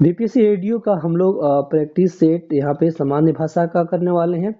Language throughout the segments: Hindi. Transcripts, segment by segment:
बीपीएससी रेडियो का हम लोग प्रैक्टिस सेट यहाँ पे सामान्य भाषा का करने वाले हैं।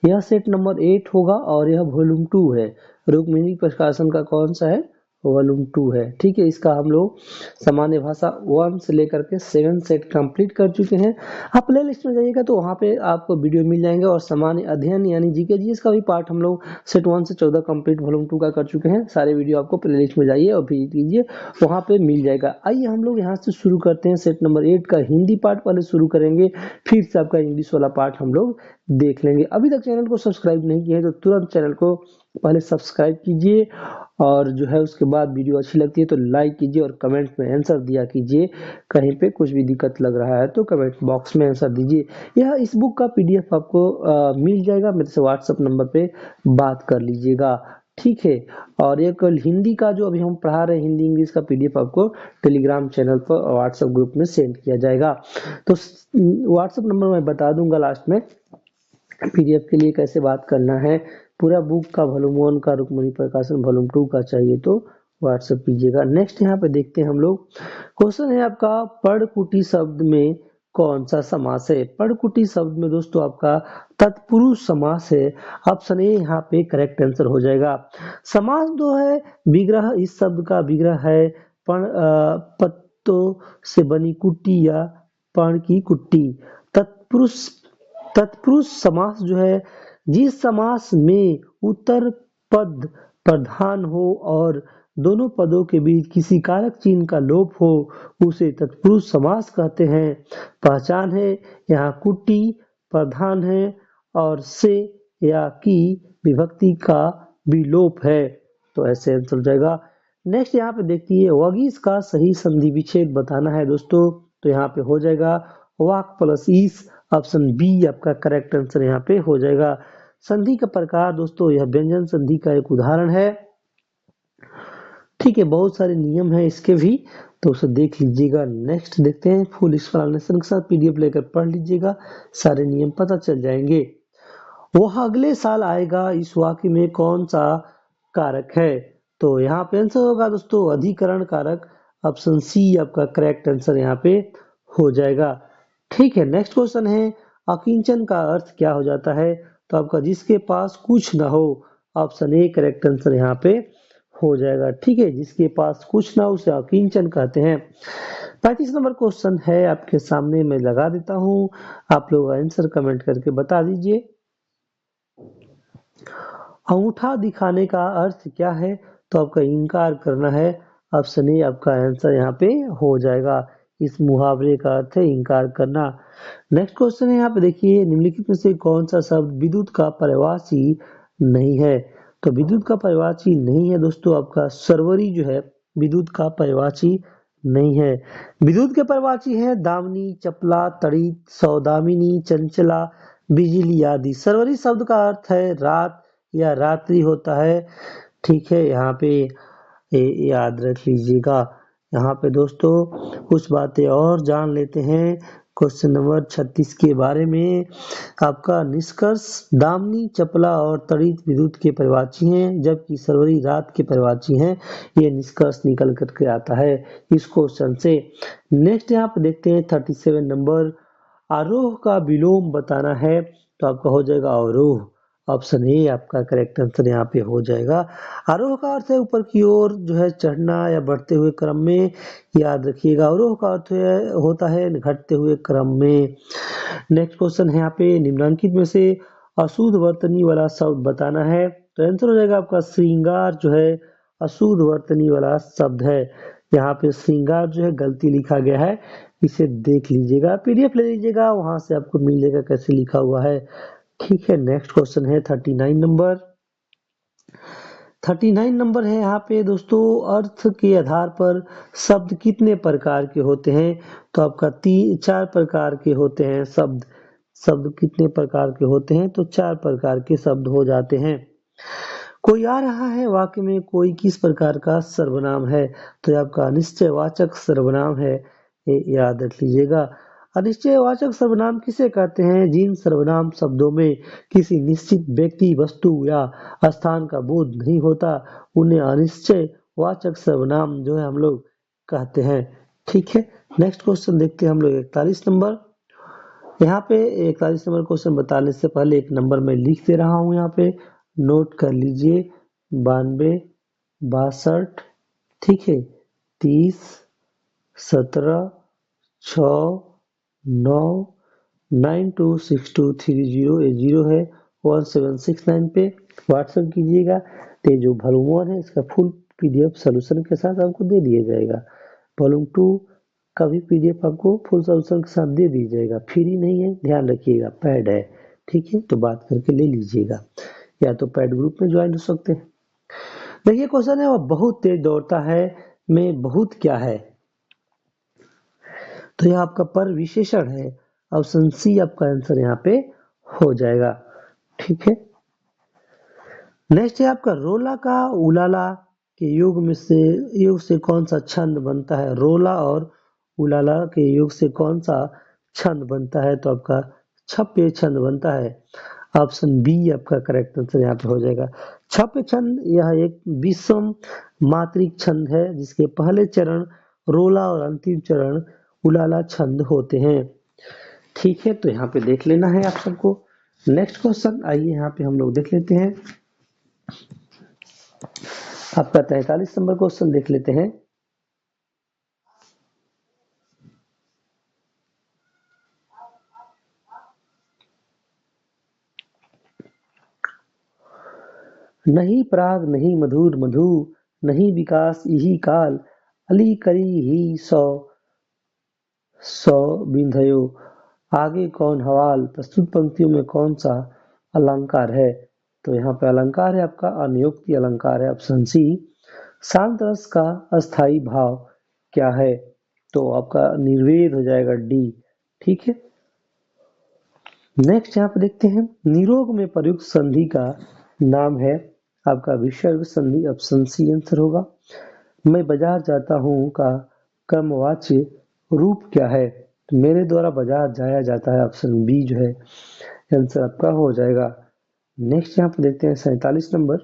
यह सेट नंबर 8 होगा और यह वॉल्यूम 2 है। रुक्मिणी प्रकाशन का कौन सा है? वॉल्यूम 2 है। ठीक है, इसका हम लोग सामान्य भाषा 1 से लेकर के 7 सेट कंप्लीट कर चुके हैं। आप प्ले लिस्ट में जाइएगा तो वहाँ पे आपको वीडियो मिल जाएंगे और सामान्य अध्ययन यानी जीके जीएस का भी पार्ट हम लोग सेट 1 से 14 कंप्लीट वॉल्यूम 2 का कर चुके हैं। सारे वीडियो आपको प्ले लिस्ट में जाइए और विजिट कीजिए, वहाँ पे मिल जाएगा। आइए हम लोग यहाँ से शुरू करते हैं। सेट नंबर 8 का हिंदी पार्ट पहले शुरू करेंगे, फिर से आपका इंग्लिश वाला पार्ट हम लोग देख लेंगे। अभी तक चैनल को सब्सक्राइब नहीं किया है तो तुरंत चैनल को पहले सब्सक्राइब कीजिए और जो है उसके बाद वीडियो अच्छी लगती है तो लाइक कीजिए और कमेंट में आंसर दिया कीजिए। कहीं पे कुछ भी दिक्कत लग रहा है तो कमेंट बॉक्स में आंसर दीजिए। यह इस बुक का पीडीएफ आपको मिल जाएगा, मेरे से व्हाट्सएप नंबर पे बात कर लीजिएगा। ठीक है, और एक हिंदी का जो अभी हम पढ़ा रहे हैं हिंदी इंग्लिश का पीडीएफ आपको टेलीग्राम चैनल पर और व्हाट्सएप ग्रुप में सेंड किया जाएगा। तो व्हाट्सएप नंबर मैं बता दूंगा लास्ट में। पीडीएफ के लिए कैसे बात करना है, पूरा बुक का वॉल्यूम 1 का रुक्मिणी प्रकाशन वॉल्यूम 2 का चाहिए तो व्हाट्सएप कीजिएगा। नेक्स्ट यहाँ पे देखते हैं हम लोग। क्वेश्चन है आपका, पढ़कुटी शब्द में कौन सा समास है? पढ़कुटी शब्द में दोस्तों आपका तत्पुरुष समास है। ऑप्शन ए यहाँ पे करेक्ट आंसर हो जाएगा। समास जो है विग्रह, इस शब्द का विग्रह है पत्तों से बनी कुट्टी या पण की कुट्टी। तत्पुरुष तत्पुरुष समास जो है जिस समास में उत्तर पद प्रधान हो और दोनों पदों के बीच किसी कारक चिन्ह का लोप हो उसे तत्पुरुष समास कहते हैं। पहचान है, यहाँ कुट्टी प्रधान है और से या की विभक्ति का विलोप है, तो ऐसे आंसर हो जाएगा। नेक्स्ट यहाँ पे देखिए, वगीस का सही संधि विच्छेद बताना है दोस्तों, तो यहाँ पे हो जाएगा वाक प्लस ईस। ऑप्शन बी आपका करेक्ट आंसर यहाँ पे हो जाएगा। संधि का प्रकार दोस्तों यह व्यंजन संधि का एक उदाहरण है। ठीक है, बहुत सारे नियम है इसके भी, तो उसे देख लीजिएगा। नेक्स्ट देखते हैं, फुल एक्सप्लेनेशन के साथ पीडीएफ लेकर पढ़ लीजिएगा, सारे नियम पता चल जाएंगे। वह अगले साल आएगा, इस वाक्य में कौन सा कारक है? तो यहाँ पे आंसर होगा दोस्तों अधिकरण कारक। ऑप्शन सी आपका करेक्ट आंसर यहाँ पे हो जाएगा। ठीक है, नेक्स्ट क्वेश्चन है, अकिंचन का अर्थ क्या हो जाता है? तो आपका जिसके पास कुछ ना हो। ऑप्शन ए करेक्ट आंसर यहाँ पे हो जाएगा। ठीक है, जिसके पास कुछ ना हो उसे अकिंचन कहते हैं। 35 नंबर क्वेश्चन है आपके सामने, मैं लगा देता हूँ, आप लोग आंसर कमेंट करके बता दीजिए। अंगूठा दिखाने का अर्थ क्या है? तो आपका इनकार करना है। ऑप्शन ए आपका आंसर यहाँ पे हो जाएगा। इस मुहावरे का अर्थ है इनकार करना। नेक्स्ट क्वेश्चन है यहाँ पे देखिए, निम्नलिखित में से कौन सा शब्द विद्युत का पर्यायवाची नहीं है? तो विद्युत का पर्यायवाची नहीं है दोस्तों आपका सर्वरी जो है विद्युत का पर्यायवाची नहीं है। विद्युत के पर्यायवाची है दामिनी, चपला, तड़ित, सौदामिनी, चंचला, बिजली आदि। सर्वरी शब्द का अर्थ है रात या रात्रि होता है। ठीक है, यहाँ पे याद रख लीजिएगा। यहाँ पे दोस्तों कुछ बातें और जान लेते हैं क्वेश्चन नंबर 36 के बारे में। आपका निष्कर्ष, दामिनी, चपला और तड़ित विद्युत के पर्यायवाची हैं, जबकि सर्वरी रात के पर्यायवाची हैं। ये निष्कर्ष निकल करके आता है इस क्वेश्चन से। नेक्स्ट यहाँ पे देखते हैं 37 नंबर, आरोह का विलोम बताना है, तो आपका हो जाएगा अवरोह। ऑप्शन ए आपका करेक्ट आंसर यहाँ पे हो जाएगा। आरोह का अर्थ है ऊपर की ओर जो है चढ़ना या बढ़ते हुए क्रम में, याद रखिएगा। अवरोह का अर्थ होता है घटते हुए क्रम में। नेक्स्ट क्वेश्चन है यहाँ पे, निम्नलिखित में से अशुद्ध वर्तनी वाला शब्द बताना है, तो आंसर हो जाएगा आपका श्रृंगार जो है अशुद्ध वर्तनी वाला शब्द है। यहाँ पे श्रृंगार जो है गलती लिखा गया है, इसे देख लीजिएगा, पीडीएफ ले लीजिएगा, वहां से आपको मिल जाएगा कैसे लिखा हुआ है। ठीक है, नेक्स्ट क्वेश्चन है 39 नंबर। 39 नंबर है यहाँ पे दोस्तों, अर्थ के आधार पर शब्द कितने प्रकार के होते हैं? तो आपका 4 प्रकार के होते हैं शब्द। शब्द कितने प्रकार के होते हैं? तो 4 प्रकार के शब्द हो जाते हैं। कोई आ रहा है वाक्य में, कोई किस प्रकार का सर्वनाम है? तो आपका अनिश्चयवाचक सर्वनाम है, ये याद रख लीजिएगा। अनिश्चयवाचक सर्वनाम किसे कहते हैं? जिन सर्वनाम शब्दों में किसी निश्चित व्यक्ति, वस्तु या स्थान का बोध नहीं होता, उन्हें अनिश्चयवाचक सर्वनाम जो है हम लोग कहते हैं। ठीक है। नेक्स्ट क्वेश्चन देखते हैं हम लोग 41 नंबर। यहाँ पे 41 नंबर क्वेश्चन बताने से पहले एक नंबर मैं लिख दे रहा हूँ, यहाँ पे नोट कर लीजिए। 92, 62, ठीक है, 30, 17, 6, 9, 926230 है 1769 पे व्हाट्सएप कीजिएगा। तो ये जो वॉल्यूम 1 है इसका फुल पीडीएफ सोल्यूशन के साथ आपको दे दिया जाएगा। वॉल्यूम 2 का भी पीडीएफ आपको फुल सोल्यूशन के साथ दे दिया जाएगा। फ्री नहीं है, ध्यान रखिएगा, पेड है, ठीक है, तो बात करके ले लीजिएगा, या तो पेड ग्रुप में ज्वाइन हो सकते हैं। देखिए क्वेश्चन है, वह बहुत तेज दौड़ता है में बहुत क्या है, तो यह आपका पर विशेषण है। ऑप्शन सी आपका आंसर यहाँ पे हो जाएगा, ठीक है। नेक्स्ट है आपका रोला का उलाला के योग से कौन सा छंद बनता है। रोला और उलाला के योग से कौन सा छंद बनता है, तो आपका छप्य छंद बनता है। ऑप्शन बी आपका करेक्ट आंसर यहाँ पे हो जाएगा। छप्य छंद यह एक विषम मात्रिक छंद है जिसके पहले चरण रोला और अंतिम चरण उलाला छंद होते हैं, ठीक है, तो यहाँ पे देख लेना है आप सबको। नेक्स्ट क्वेश्चन आइए यहाँ पे हम लोग देख लेते हैं, आपका 43 नंबर क्वेश्चन देख लेते हैं। नहीं प्राग नहीं मधुर मधु, नहीं विकास यही काल, अली करी ही सौ सौ बिंधयो, आगे कौन हवाल। प्रस्तुत पंक्तियों में कौन सा अलंकार है, तो यहाँ पे अलंकार है आपका अनियुक्ति अलंकार है, ऑप्शन सी। शांत रस का अस्थाई भाव क्या है, तो आपका निर्वेद हो जाएगा डी, ठीक है। नेक्स्ट यहाँ पे देखते हैं, निरोग में प्रयुक्त संधि का नाम है आपका विसर्ग संधि, ऑप्शन सी आंसर होगा। मैं बाजार जाता हूँ का क्रमवाच्य रूप क्या है, तो मेरे द्वारा बाजार जाया जाता है, ऑप्शन बी जो है आंसर आपका हो जाएगा। नेक्स्ट यहाँ पे देखते हैं 47 नंबर,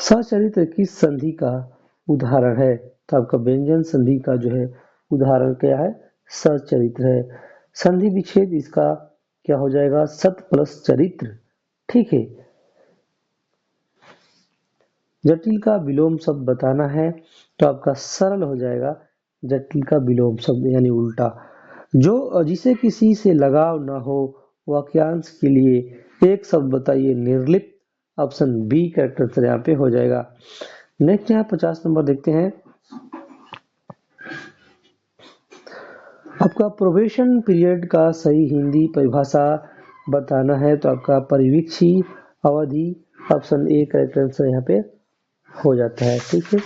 सचरित्र किस संधि का उदाहरण है, तो आपका व्यंजन संधि का जो है उदाहरण क्या है, सचरित्र है। संधि विच्छेद इसका क्या हो जाएगा, सत प्लस चरित्र, ठीक है। जटिल का विलोम शब्द बताना है, तो आपका सरल हो जाएगा जटिल का विलोम शब्द यानी उल्टा। जो जिसे किसी से लगाव ना हो वाक्यांश के लिए एक शब्द बताइए, निर्लिप्त, ऑप्शन बी करेक्ट आंसर यहाँ पे हो जाएगा। नेक्स्ट यहाँ 50 नंबर देखते हैं, आपका प्रोबेशन पीरियड का सही हिंदी परिभाषा बताना है, तो आपका परिवीक्षी अवधि, ऑप्शन ए करेक्ट आंसर यहाँ पे हो जाता है, ठीक है।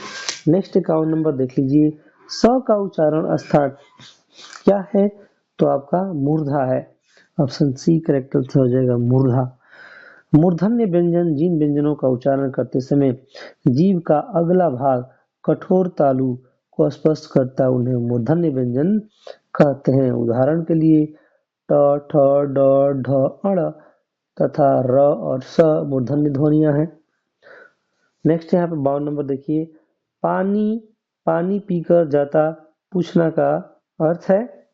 नेक्स्ट 51 नंबर देख लीजिए, स का उच्चारण स्थान क्या है, तो आपका मूर्धा है, ऑप्शन सी करेक्ट आंसर हो जाएगा मूर्धा। मूर्धन्य व्यंजन जिन व्यंजनों का उच्चारण करते समय जीभ का अगला भाग कठोर तालु को स्पष्ट करता है उन्हें मूर्धन्य व्यंजन कहते हैं। उदाहरण के लिए ट, ठ, ड, ढ, अड़ तथा र और स मूर्धन्य ध्वनियां हैं। नेक्स्ट यहाँ पे 52 नंबर देखिए, पानी पानी पीकर जाता पूछना का अर्थ है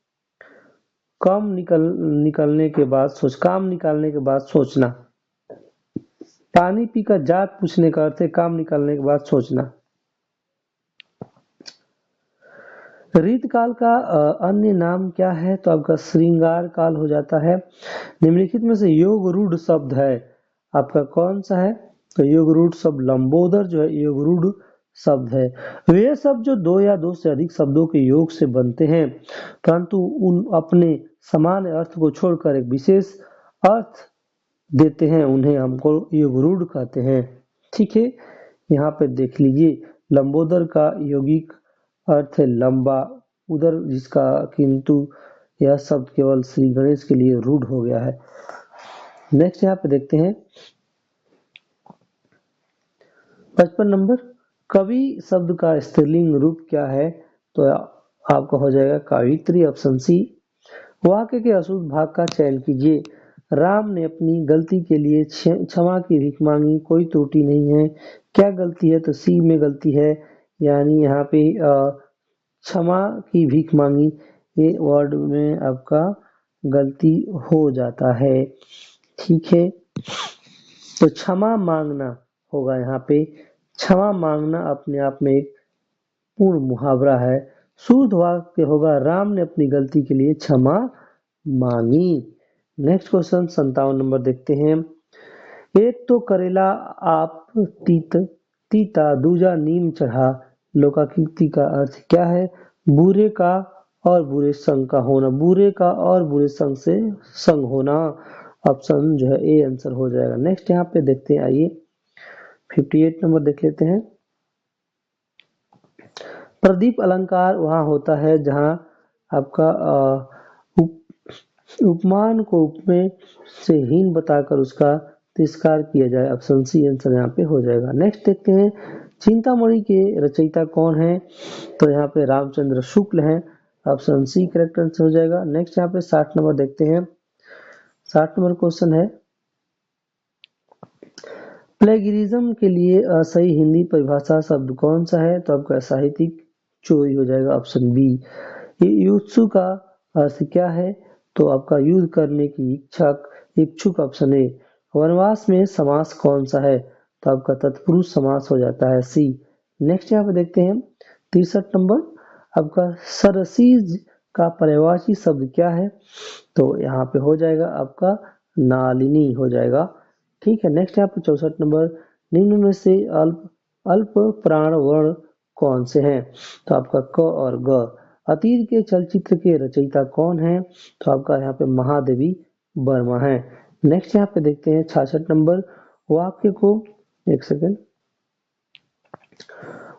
काम निकालने के बाद सोचना। पानी पीकर जात पूछने का अर्थ है काम निकालने के बाद सोचना। रीत काल का अन्य नाम क्या है, तो आपका श्रृंगार काल हो जाता है। निम्नलिखित में से योग रूढ़ शब्द है आपका कौन सा है, तो योग रूढ़ शब्द लंबोदर जो है योग रूढ़ शब्द है। वे शब्द जो दो या दो से अधिक शब्दों के योग से बनते हैं परंतु उन अपने समान अर्थ को छोड़कर एक विशेष अर्थ देते हैं उन्हें हमको योग रूढ़ कहते हैं, ठीक है। यहाँ पे देख लीजिए, लंबोदर का यौगिक अर्थ है लंबा, उदर जिसका, किंतु यह शब्द केवल श्री गणेश के लिए रूढ़ हो गया है। नेक्स्ट यहाँ पे देखते हैं 55 नंबर, कवि शब्द का स्त्रीलिंग रूप क्या है, तो आपका हो जाएगा कवित्री, ऑप्शन सी। वाक्य के अशुद्ध भाग का चयन कीजिए। राम ने अपनी गलती के लिए क्षमा की भीख मांगी, कोई त्रुटि नहीं है। क्या गलती है, तो सी में गलती है यानी यहाँ पे क्षमा की भीख मांगी, ये वर्ड में आपका गलती हो जाता है। ठीक है, तो क्षमा मांगना होगा यहाँ पे। क्षमा मांगना अपने आप में एक पूर्ण मुहावरा है। शुद्ध वाक्य होगा राम ने अपनी गलती के लिए क्षमा मांगी। नेक्स्ट क्वेश्चन 57 नंबर देखते हैं। एक तो करेला आप तीता दूजा नीम चढ़ा। लोकाकृति का अर्थ क्या है? बुरे का और बुरे संग का होना, बुरे का और बुरे संग से संग होना। ऑप्शन जो है ए आंसर हो जाएगा। नेक्स्ट यहाँ पे देखते हैं, आइए 58 नंबर देख लेते हैं। प्रदीप अलंकार वहां होता है जहां आपका उपमान को उपमेय से हीन बताकर उसका तिरस्कार किया जाए। ऑप्शन सी आंसर यहाँ पे हो जाएगा। नेक्स्ट देखते हैं, चिंतामणि के रचयिता कौन है? तो यहाँ पे रामचंद्र शुक्ल हैं। ऑप्शन सी करेक्ट आंसर हो जाएगा। नेक्स्ट यहाँ पे 60 नंबर देखते हैं। 60 नंबर क्वेश्चन है, प्लेगियरिज्म के लिए सही हिंदी परिभाषा शब्द कौन सा है? तो आपका साहित्यिक चोरी हो जाएगा। Option B. युत्सु का अर्थ क्या है? तो आपका युद्ध करने की इच्छुक ऑप्शन ए। वनवास में समास कौन सा है? तो आपका तत्पुरुष समास हो जाता है, सी। नेक्स्ट यहाँ पे देखते हैं 63 नंबर, आपका सरसीज का पर्यायवाची शब्द क्या है? तो यहाँ पे हो जाएगा आपका नालिनी हो जाएगा। ठीक है, नेक्स्ट यहाँ पे 64 नंबर, निम्न में से अल्प प्राण वर्ण कौन से हैं? तो आपका क और ग। अतीत के चलचित्र के रचयिता कौन है? तो आपका यहाँ पे महादेवी वर्मा है। नेक्स्ट यहाँ पे देखते हैं 66 नंबर, वाक्य को एक सेकेंड,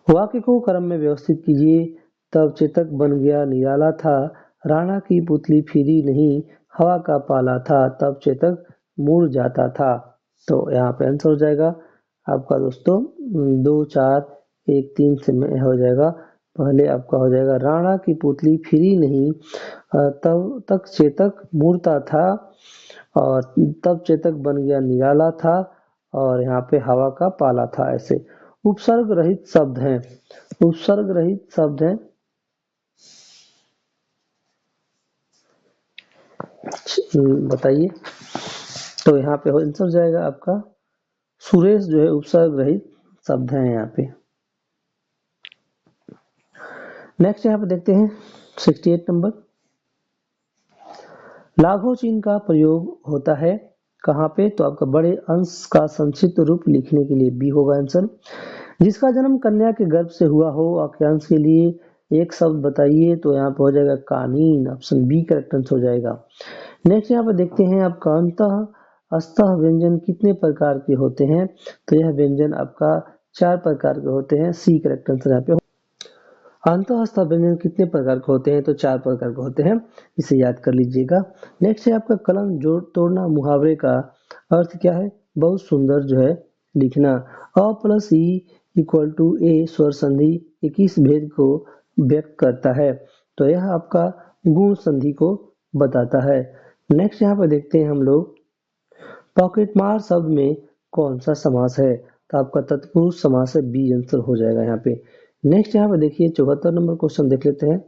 वाक्य को क्रम में व्यवस्थित कीजिए। तब चेतक बन गया निराला था, राणा की पुतली फिरी नहीं, हवा का पाला था, तब चेतक मुड़ जाता था। तो यहाँ पे आंसर हो जाएगा आपका दोस्तों 2 4 1 3 से में हो जाएगा। पहले आपका हो जाएगा राणा की पुतली फिरी नहीं, तब तक चेतक मुड़ता था, और तब चेतक बन गया निराला था, और यहाँ पे हवा का पाला था। ऐसे उपसर्ग रहित शब्द हैं, उपसर्ग रहित शब्द हैं, बताइए। तो यहाँ पे आंसर हो जाएगा आपका सुरेश जो है उपसर्ग रहित शब्द है यहाँ पे। नेक्स्ट यहाँ पे देखते हैं 68 नंबर, लाघव चिन्ह का प्रयोग होता है कहाँ पे? तो आपका बड़े अंश का संक्षिप्त रूप लिखने के लिए बी होगा आंसर। जिसका जन्म कन्या के गर्भ से हुआ हो, वाक्यांश के लिए एक शब्द बताइए। तो यहाँ पे हो जाएगा कानीन। ऑप्शन बी करेक्ट आंसर हो जाएगा। नेक्स्ट यहाँ पे देखते हैं आपका अंतः अस्तः व्यंजन कितने प्रकार के होते हैं? तो यह व्यंजन आपका 4 प्रकार के होते हैं, सी करेक्ट आंसर यहाँ पे। अंतः अस्तः व्यंजन कितने प्रकार के होते हैं? तो 4 प्रकार के होते हैं, इसे याद कर लीजिएगा। नेक्स्ट है आपका कलम जोड़ तोड़ना, मुहावरे का अर्थ क्या है? बहुत सुंदर जो है लिखना। अ प्लस ई इक्वल टू ए स्वर संधि 21 भेद को व्यक्त करता है, तो यह आपका गुण संधि को बताता है। नेक्स्ट यहाँ पे देखते हैं हम लोग, पॉकेटमार शब्द में कौन सा समास है? तो आपका तत्पुरुष समास है, बी आंसर हो जाएगा यहाँ पे। नेक्स्ट यहाँ पे देखिए 74 नंबर क्वेश्चन देख लेते हैं।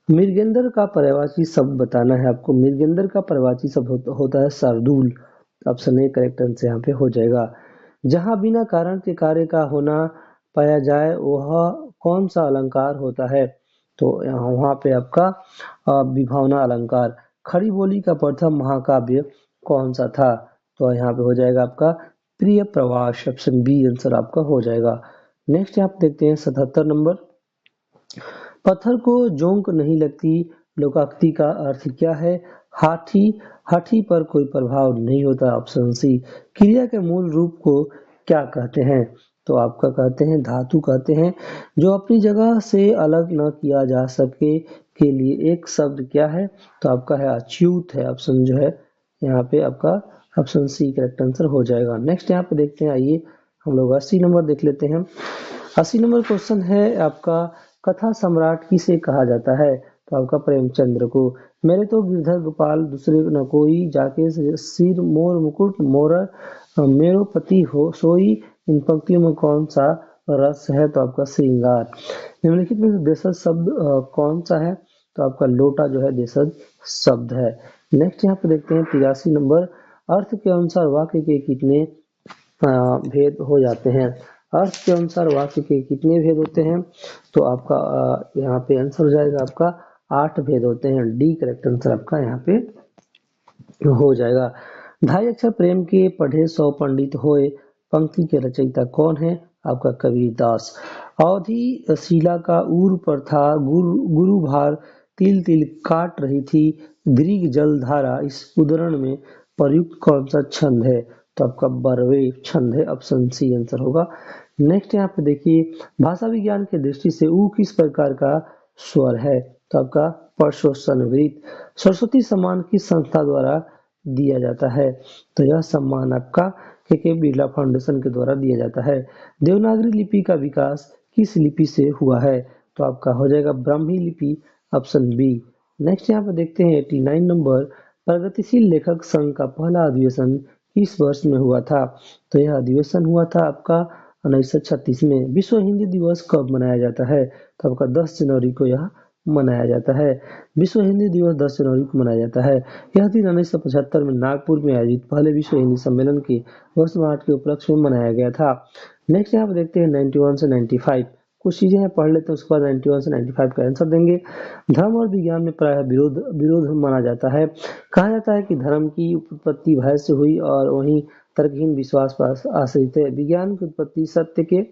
मृगेंद्र का पर्यायवाची शब्द बताना है आपको। मृगेंद्र का पर्यायवाची शब्द होता है शार्दूल। ऑप्शन ए करेक्ट आंसर यहाँ पे हो जाएगा। जहां बिना कारण के कार्य का होना पाया जाए वह कौन सा अलंकार होता है? तो यहाँ वहां पे आपका विभावना अलंकार। खड़ी बोली का प्रथम महाकाव्य कौन सा था? तो यहाँ पे हो जाएगा आपका प्रिय प्रवास। ऑप्शन बी आंसर आपका हो जाएगा। नेक्स्ट यहाँ पे देखते हैं 77 नंबर, पत्थर को जोंक नहीं लगती, लोकाक्ति का अर्थ क्या है? हाथी हाथी पर कोई प्रभाव नहीं होता। Option C. क्रिया के मूल रूप को क्या कहते हैं? तो आपका कहते हैं धातु कहते हैं। जो अपनी जगह से अलग न किया जा सके के लिए एक शब्द क्या है? तो आपका है अच्युत है। ऑप्शन जो है यहाँ पे आपका ऑप्शन सी करेक्ट आंसर हो जाएगा। नेक्स्ट यहाँ पे देखते हैं, आइए हम लोग 80 नंबर देख लेते हैं। 80 नंबर क्वेश्चन है आपका, कथा सम्राट किसे कहा जाता है? तो आपका प्रेमचंद्र को। मेरे तो गिरधर गोपाल दूसरे न कोई, जाके सिर मोर मुकुट मोर मेरो पति हो सोई। इन पंक्तियों में कौन सा रस है? तो आपका श्रृंगार। निम्नलिखित में से देशज शब्द कौन सा है? तो आपका लोटा जो है देशज शब्द है। नेक्स्ट यहाँ पे देखते हैं 83 नंबर। अर्थ के अनुसार वाक्य के कितने भेद हो जाते हैं? अर्थ के अनुसार वाक्य के कितने भेद होते हैं? तो आपका यहाँ पे आंसर हो जाएगा आपका 8 भेद होते हैं। डी करेक्ट आंसर आपका यहाँ पे हो जाएगा। ढाई अक्षर प्रेम के पढ़े 100 पंडित होए। पंक्ति के रचयिता कौन है? आपका कबीरदास। अवधि शिला का ऊर पर था, गुरु भार तिल तिल काट रही थी। दीर्घ जल धारा इस उद्धरण में प्रयुक्त कौन सा छंद है? तो आपका बरवे छंद है। ऑप्शन सी आंसर होगा। नेक्स्ट यहाँ पे देखिए, भाषा विज्ञान की दृष्टि से ऊ किस प्रकार का स्वर है? तो आपका परसोत्सर्गवृत्त। सरस्वती सम्मान किस संस्था द्वारा दिया जाता है? तो यह सम्मान आपका के बिरला फाउंडेशन के द्वारा दिया जाता है। देवनागरी लिपि का विकास किस लिपि से हुआ है? तो आपका हो जाएगा ब्राह्मी लिपि। Option B. नेक्स्ट यहाँ पे देखते हैं 89 नंबर। प्रगतिशील लेखक संघ का पहला अधिवेशन किस वर्ष में हुआ था? तो यह अधिवेशन हुआ था आपका 1936 में। विश्व हिंदी दिवस कब मनाया जाता है? तो आपका 10 जनवरी को यह मनाया जाता है। विश्व हिंदी दिवस 10 जनवरी को मनाया जाता है। यह दिन 1975 में नागपुर में आयोजित पहले विश्व हिंदी सम्मेलन के वर्षगांठ के उपलक्ष्य में मनाया गया था। नेक्स्ट यहाँ पे देखते हैं 91 से 95। कुछ चीजें हैं पढ़ लेते हैं, उसके बाद 91 से 95 का आंसर देंगे। धर्म और विज्ञान में प्रायः विरोध विरोध माना जाता है। कहा जाता है कि धर्म की उत्पत्ति भय से हुई और वहीं तर्कहीन विश्वास पर आश्रित है। विज्ञान की उत्पत्ति सत्य के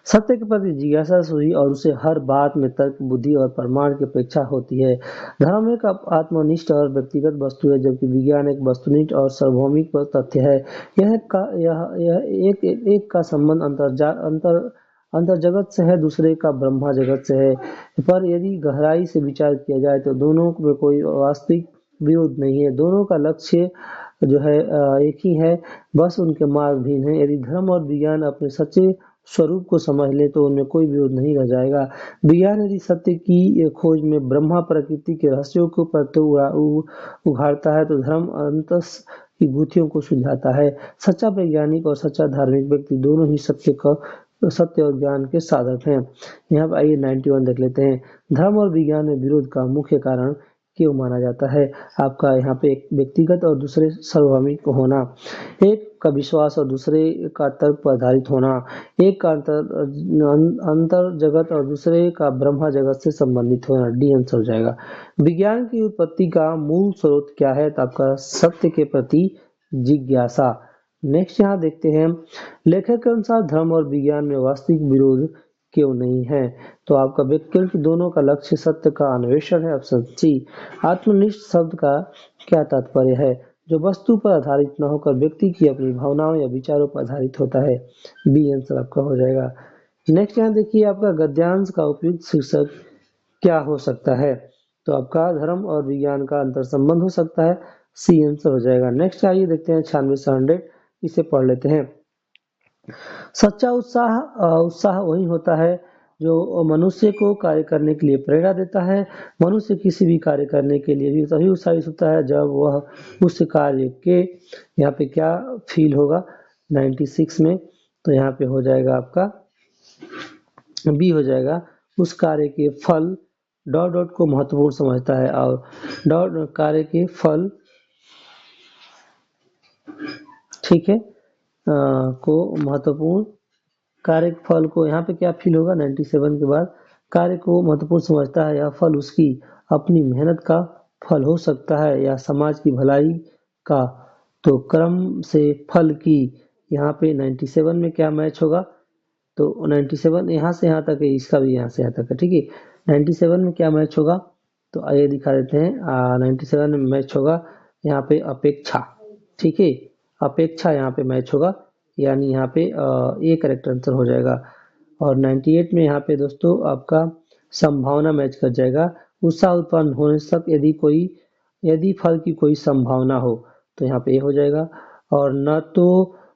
प्रति जिज्ञासा से हुई और उसे हर बात में तर्क बुद्धि और प्रमाण की अपेक्षा होती है। धर्म एक आत्मनिष्ठ और व्यक्तिगत वस्तु है, जबकि विज्ञान एक वस्तुनिष्ठ और सार्वभौमिक तथ्य है। यह एक का संबंध अंतर जगत से है, दूसरे का ब्रह्मा जगत से है। पर यदि गहराई से विचार किया जाए तो दोनों में कोई वास्तविक विरोध नहीं है। दोनों का लक्ष्य जो है एक ही है, बस उनके मार्ग भिन्न है। यदि धर्म और विज्ञान अपने सच्चे स्वरूप को समझ ले तो उनमें कोई विरोध नहीं रह जाएगा। विज्ञान यदि सत्य की खोज में ब्रह्मा प्रकृति के रहस्यों को उघाड़ता है, तो धर्म अंतस की गुत्थियों को सुलझाता है। सच्चा वैज्ञानिक और सच्चा धार्मिक व्यक्ति दोनों ही सत्य और ज्ञान के साधक हैं। यहाँ पर आइए 91 देख लेते हैं। धर्म और विज्ञान में विरोध का मुख्य कारण क्यों माना जाता है? आपका यहाँ पे एक व्यक्तिगत और दूसरे सार्वभौमिक होना, एक का विश्वास और दूसरे का तर्क पर आधारित होना, एक का अंतर जगत और दूसरे का ब्रह्मा जगत से संबंधित होना। डी आंसर हो जाएगा। विज्ञान की उत्पत्ति का मूल स्रोत क्या है? तो आपका सत्य के प्रति जिज्ञासा। नेक्स्ट यहाँ देखते हैं, लेखक के अनुसार धर्म और विज्ञान में वास्तविक विरोध क्यों नहीं है? तो आपका क्योंकि दोनों का लक्ष्य सत्य का अन्वेषण है। Option C. आत्मनिष्ठ शब्द का क्या तात्पर्य है? जो वस्तु पर आधारित न होकर व्यक्ति की अपनी भावनाओं या विचारों पर आधारित होता है। बी आंसर आपका हो जाएगा। नेक्स्ट यहाँ देखिए, आपका गद्यांश का उपयुक्त शीर्षक क्या हो सकता है? तो आपका धर्म और विज्ञान का अंतर संबंध हो सकता है। सी आंसर हो जाएगा। नेक्स्ट आइए देखते हैं 96 से 100, इसे पढ़ लेते हैं। सच्चा उत्साह वही होता है जो मनुष्य को कार्य करने के लिए प्रेरणा देता है। मनुष्य किसी भी कार्य करने के लिए भी तभी उत्साहित होता है जब वह उस कार्य के, यहाँ पे क्या फील होगा 96 में? तो यहाँ पे हो जाएगा आपका बी हो जाएगा। उस कार्य के फल डॉट डॉट को महत्वपूर्ण समझता है और डॉट कार्य के फल, ठीक है, को महत्वपूर्ण कार्य फल को, यहाँ पे क्या फील होगा 97 के बाद? कार्य को महत्वपूर्ण समझता है या फल उसकी अपनी मेहनत का फल हो सकता है या समाज की भलाई का। तो क्रम से फल की, यहाँ पे 97 में क्या मैच होगा? तो 97 यहाँ से यहाँ तक है, इसका भी यहाँ से यहाँ तक है, ठीक है। 97 में क्या मैच होगा? तो आइए दिखा देते हैं। 97 में मैच होगा यहाँ पे अपेक्षा, ठीक है, अपेक्षा यहाँ पे मैच होगा, यानी यहाँ पे ए करेक्ट आंसर हो जाएगा। और 98 में यहाँ पे दोस्तों आपका संभावना मैच कर जाएगा। उत्साह उत्पन्न होने तक यदि फल की कोई संभावना हो तो यहाँ पे ए हो जाएगा। और न तो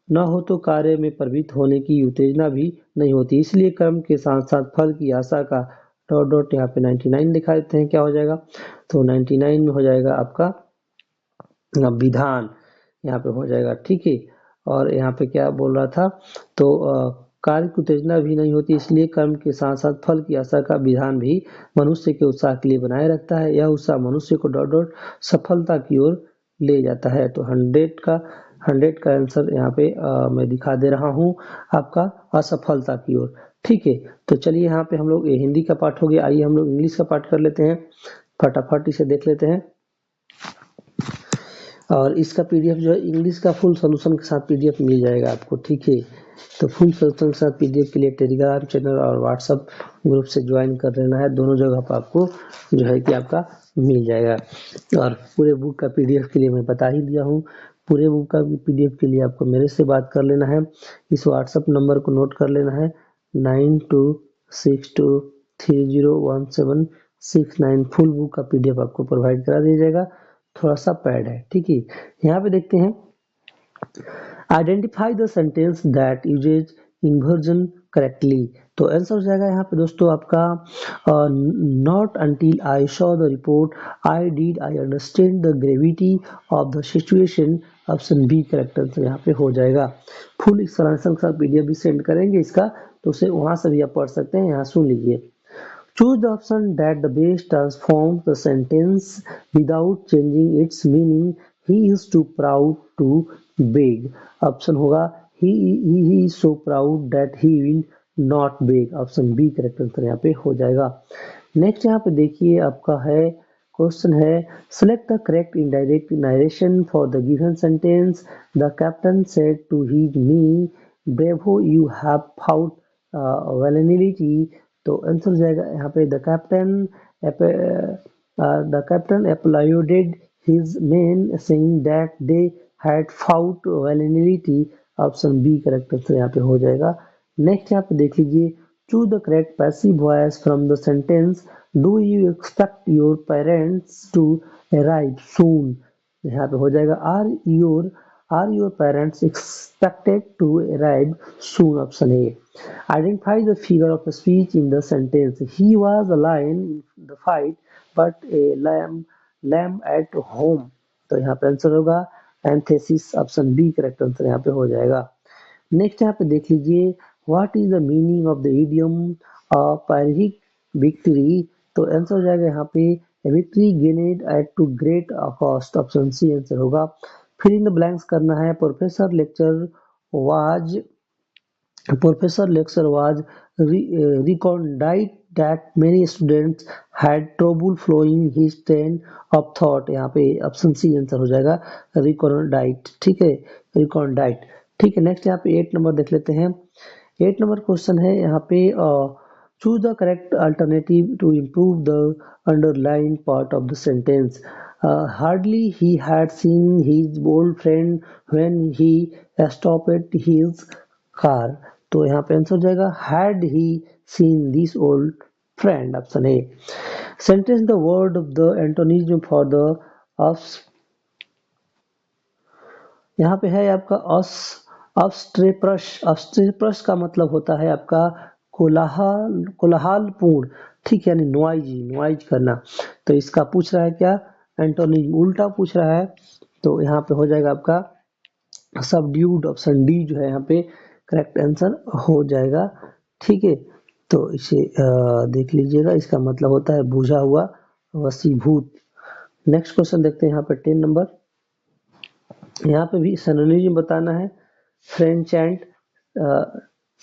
न हो तो कार्य में प्रवृत्त होने की उत्तेजना भी नहीं होती। इसलिए कर्म के साथ साथ फल की आशा का डॉट डॉट यहाँ पे 99 दिखा देते हैं, क्या हो जाएगा? तो 99 में हो जाएगा आपका विधान, यहाँ पे हो जाएगा, ठीक है। और यहाँ पे क्या बोल रहा था? तो कार्य की उत्तेजना भी नहीं होती, इसलिए कर्म के साथ साथ फल की आशा का विधान भी मनुष्य के उत्साह के लिए बनाए रखता है। यह उत्साह मनुष्य को डॉट डॉट सफलता की ओर ले जाता है। तो 100 का आंसर यहाँ पे मैं दिखा दे रहा हूँ आपका असफलता की ओर, ठीक है। तो चलिए यहाँ पे हम लोग, ये हिंदी का पाठ हो गया, आइए हम लोग इंग्लिश का पाठ कर लेते हैं, फटाफट इसे देख लेते हैं। और इसका पीडीएफ जो है इंग्लिश का फुल सॉल्यूशन के साथ पीडीएफ मिल जाएगा आपको, ठीक है। तो फुल सॉल्यूशन के साथ पीडीएफ के लिए टेलीग्राम चैनल और व्हाट्सएप ग्रुप से ज्वाइन कर लेना है, दोनों जगह पर आपको जो है कि आपका मिल जाएगा। और पूरे बुक का पीडीएफ के लिए मैं बता ही दिया हूँ, पूरे बुक का पीडीएफ के लिए आपको मेरे से बात कर लेना है, इस व्हाट्सएप नंबर को नोट कर लेना है 9262301769। फुल बुक का पीडीएफ आपको प्रोवाइड करा दिया जाएगा, थोड़ा सा पैड है, ठीक है। यहाँ पे देखते हैं, identify the sentence that uses inversion correctly. तो आंसर हो जाएगा यहाँ पे दोस्तों आपका not until I saw the report I did I understand the gravity of the situation, option B correct answer यहाँ पे हो जाएगा। फुल एक्सप्लेनेशन के साथ पीडीएफ भी सेंड करेंगे इसका, तो उसे वहां से भी आप पढ़ सकते हैं, यहाँ सुन लीजिए। Choose the option that the best transforms the sentence without changing its meaning. He is too proud to beg. Option होगा he is so proud that he will not beg. Option B correct answer यहाँ पे हो जाएगा। नेक्स्ट यहाँ पे देखिए आपका है, क्वेश्चन है, select the correct indirect narration for the given sentence. The captain said to his me, bravo you have fought valiantly. तो आंसर हो जाएगा यहाँ पे the captain applauded his men saying that they had fought valiantly. Option B correct answer यहाँ पे हो जाएगा। नेक्स्ट यहाँ पे देख लीजिए, choose the correct passive voice from the sentence do you expect your parents to arrive soon. यहाँ पे हो जाएगा Are your parents expected to arrive soon? Option A. Identify the figure of speech in the sentence. He was a lion in the fight, but a lamb at home. तो यहाँ पे आंसर होगा antithesis, option B correct answer यहाँ पे हो जाएगा। नेक्स्ट यहाँ पे देख लीजिए, what is the meaning of the idiom pyrrhic victory. तो आंसर हो जाएगा यहाँ पे victory gained at too great cost, option C answer होगा। फिर इन द ब्लैंक्स करना है, was Professor lecture was recondite that many students had trouble following his train of thought। यहाँ पे ऑप्शन सी आंसर हो जाएगा recondite, ठीक है, recondite, ठीक है। नेक्स्ट यहाँ पे 8 नंबर देख लेते हैं। 8 नंबर क्वेश्चन है यहाँ पे, choose the correct alternative to improve the underlying part of the sentence. Hardly he had seen his old friend when he stopped his car। तो यहाँ पे आंसर हो जाएगा had he seen this old friend, option A. Sentence the word of the antonyms for the of, यहाँ पे है आपका ऑब्स्ट्रेप्रस का मतलब होता है आपका कोलाहलपूर्ण, ठीक है, यानी नॉइज करना। तो इसका पूछ रहा है क्या, एंटोनिज्म उल्टा पूछ रहा है, तो यहाँ पे हो जाएगा आपका सबड्यूड, ऑप्शन डी जो है यहाँ पे करेक्ट आंसर हो जाएगा, ठीक है। तो इसे देख लीजिएगा, इसका मतलब होता है बुझा हुआ, वशीभूत। नेक्स्ट क्वेश्चन देखते हैं यहाँ पे 10 नंबर, यहाँ पे भी सिनोनिम बताना है।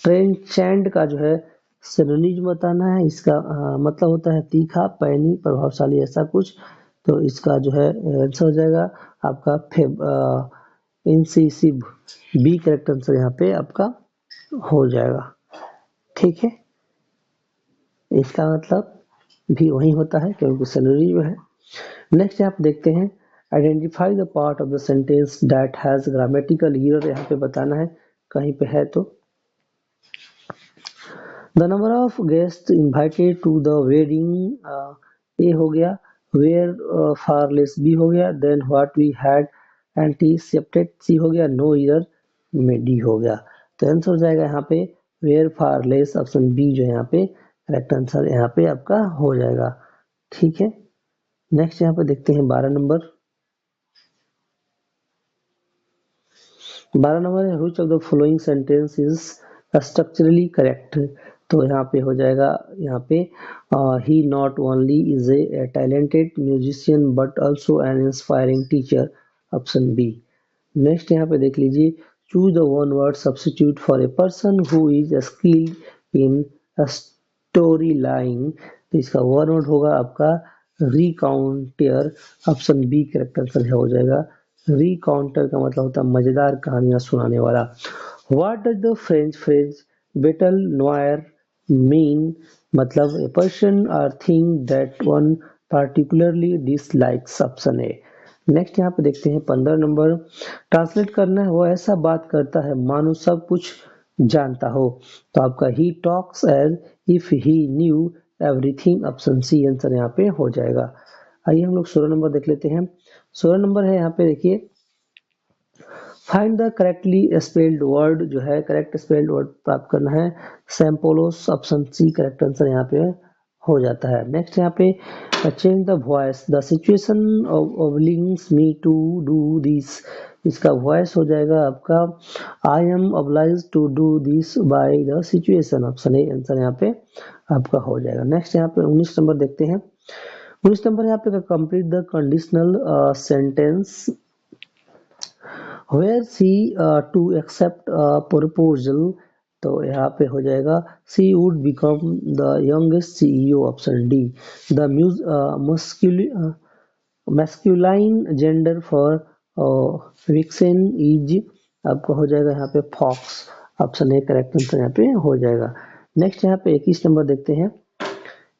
ट्रेंचैंड का जो है सिनोनिम बताना है, इसका मतलब होता है तीखा, पैनी, प्रभावशाली, ऐसा कुछ। तो इसका जो है आंसर हो जाएगा आपका इंसिसिव, बी करेक्ट आंसर यहाँ पे आपका हो जाएगा, ठीक है। इसका मतलब भी वही होता है क्योंकि सिनोनिम है। नेक्स्ट आप देखते हैं, identify the part of the sentence that has grammatical error, यहाँ पे बताना है कहीं पे है तो। The number of guest invited to the wedding, A हो गया, वेयर फार लेस, बी हो गया, than what we had anticipated, C हो गया, नो एरर, में डी हो गया। तो आंसर हो जाएगा यहाँ पे were far less, option B जो है यहाँ पे करेक्ट आंसर यहाँ पे आपका हो जाएगा। ठीक है, नेक्स्ट यहाँ पे देखते हैं 12 नंबर। 12 नंबर है which of the following sentence is structurally correct. तो यहाँ पे हो जाएगा यहाँ पे he not only is a talented musician but also an inspiring teacher, option B. Next यहाँ पे देख लीजिए choose the one word substitute for a person who is skilled in story line. तो इसका वन वर्ड होगा आपका recounter, option B correct answer हो जाएगा। रिकाउंटर का मतलब होता है मजेदार कहानियां सुनाने वाला। What does the French phrase bete noire mean, मतलब a person or thing that one particularly dislikes, option A. Next यहाँ पे देखते हैं 15 नंबर। ट्रांसलेट करना है वो ऐसा बात करता है मानो सब कुछ जानता हो। तो आपका he talks as if he knew everything, option C answer यहाँ पे हो जाएगा। आइए हम लोग 16 नंबर देख लेते हैं। 16 नंबर है यहाँ पे देखिए find the correctly spelled word, जो है करेक्ट स्पेल्ड वर्ड प्राप्त करना है सैम्पोलोस, ऑप्शन सी करेक्ट आंसर यहाँ पे हो जाता है। नेक्स्ट यहाँ पे change the voice, the situation obliges me to do this. इसका वॉइस हो जाएगा आपका I am obliged to do this by the situation, option A answer यहाँ पे आपका हो जाएगा। नेक्स्ट यहाँ पे 19 नंबर देखते हैं। 19 नंबर यहाँ पे complete the conditional sentence were she to accept proposal. तो यहाँ पे हो जाएगा she would become the youngest CEO, option D. The masculine gender for vixen is, आपका हो जाएगा यहाँ पे fox, option A correct answer यहाँ पे हो जाएगा। नेक्स्ट यहाँ पे 21 नंबर देखते हैं।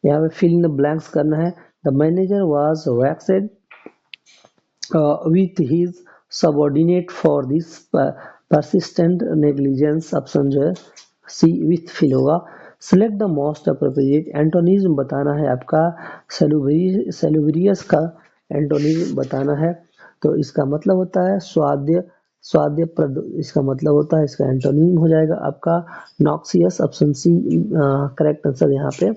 यहाँ पे फिल इन द ब्लैंक्स करना है। The manager was vexed with his subordinate for this persistent negligence, option जो है सी विथ फिल होगा। Select the most appropriate antonyms बताना है आपका सेलुब्रियस का एंटोनिज्म बताना है। तो इसका मतलब होता है स्वाद्यप्रद, इसका मतलब होता है इसका एंटोनिम हो जाएगा आपका noxious, option C correct answer यहाँ पे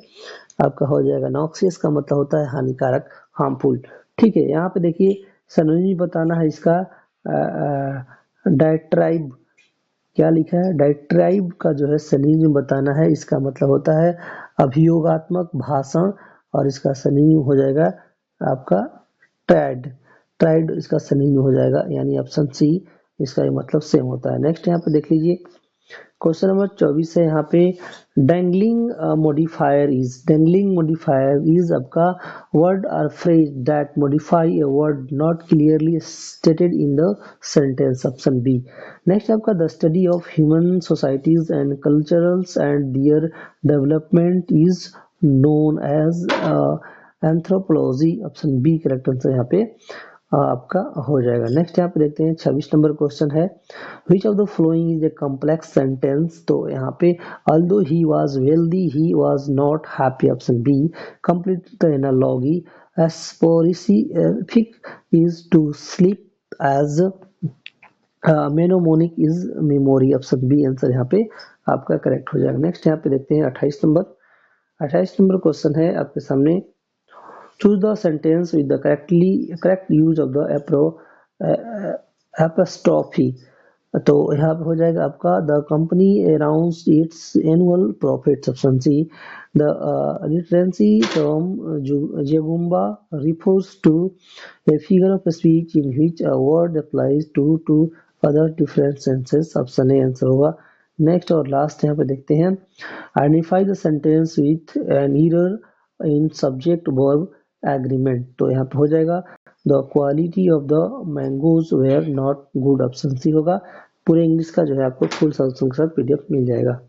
आपका हो जाएगा। नॉक्सियस का मतलब होता है हानिकारक, हार्मफुल। ठीक है, यहाँ पे देखिए सनोनिम बताना है इसका डायट्राइब, क्या लिखा है डायट्राइब का जो है सनोनिम बताना है। इसका मतलब होता है अभियोगात्मक भाषण, और इसका सनोनिम हो जाएगा आपका ट्राइड, ट्राइड इसका सनोनिम हो जाएगा, यानी ऑप्शन सी इसका मतलब सेम होता है। नेक्स्ट यहाँ पे देख लीजिए क्वेश्चन नंबर 24 है यहाँ पे dangling modifier is, dangling modifier is आपका वर्ड और phrase that modify a word not clearly stated in the sentence, option B. Next आपका the study of human societies and culturals and their development is known as anthropology, option B correct answer यहाँ पे आपका हो जाएगा। नेक्स्ट यहाँ पे देखते हैं 26 नंबर क्वेश्चन है which of the following is a complex sentence. तो यहाँ पे although he was wealthy he was not happy, option B। complete the analogy asporific is to sleep as mnemonic is memory, option B answer यहाँ पे आपका करेक्ट हो जाएगा। नेक्स्ट यहाँ पे देखते हैं 28 नंबर। 28 नंबर क्वेश्चन है आपके सामने choose the sentence with the correct use of the apostrophe। तो यहाँ पे हो जाएगा आपका the company announced its annual profits, option C. The literacy term jagumba refers to a figure of speech in which a word applies to other different senses, option A answer होगा। नेक्स्ट और लास्ट यहाँ पे देखते हैं identify the sentence with an error in subject verb agreement. तो यहाँ पे हो जाएगा the quality of the mangoes were not good, option C होगा। पूरे इंग्लिश का जो है आपको फुल संस्कृत के साथ पीडीएफ मिल जाएगा।